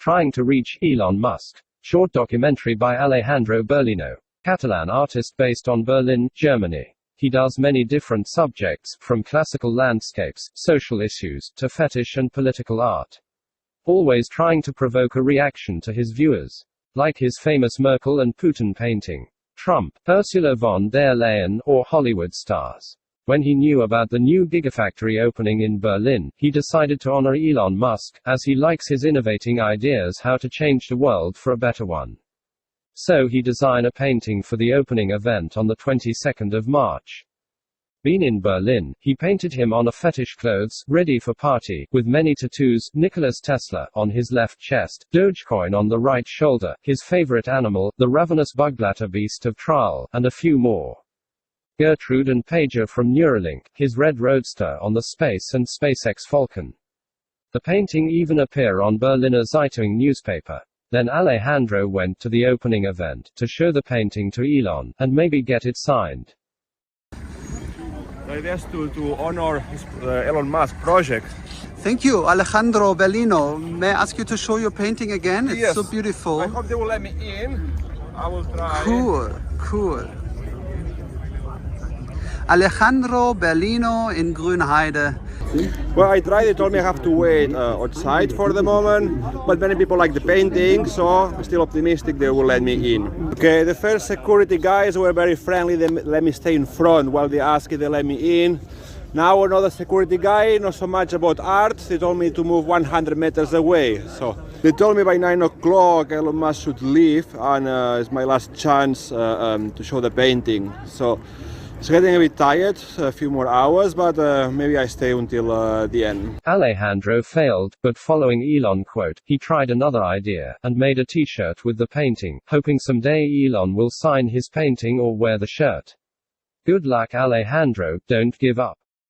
Trying to reach Elon Musk. Short documentary by Alejandro Berlino. Catalan artist based on Berlin, Germany. He does many different subjects, from classical landscapes, social issues, to fetish and political art. Always trying to provoke a reaction to his viewers. Like his famous Merkel and Putin painting. Trump, Ursula von der Leyen, or Hollywood stars. When he knew about the new Giga Factory opening in Berlin, he decided to honor Elon Musk, as he likes his innovating ideas how to change the world for a better one. So he designed a painting for the opening event on the 22nd of March. Being in Berlin, he painted him on a fetish clothes, ready for party, with many tattoos, Nicholas Tesla, on his left chest, Dogecoin on the right shoulder, his favorite animal, the ravenous Bugblatter beast of Trial, and a few more. Gertrude and Pager from Neuralink, his red roadster on the Space and SpaceX Falcon. The painting even appeared on Berliner Zeitung newspaper. Then Alejandro went to the opening event, to show the painting to Elon, and maybe get it signed. The idea is to honor his, Elon Musk project. Thank you, Alejandro Berlino. May I ask you to show your painting again? It's Yes. so beautiful. I hope they will let me in. I will try. Cool. Alejandro Berlino in Grünheide. Well, I tried. They told me I have to wait outside for the moment, but many people like the painting, so I'm still optimistic they will let me in. Okay, the first security guys were very friendly. They let me stay in front while they asked if they let me in. Now another security guy, not so much about art. They told me to move 100 meters away. So they told me by 9 o'clock Elon Musk should leave, and it's my last chance to show the painting. So it's getting a bit tired, a few more hours, but maybe I stay until the end. Alejandro failed, but following Elon quote, he tried another idea, and made a t-shirt with the painting, hoping someday Elon will sign his painting or wear the shirt. Good luck Alejandro, don't give up.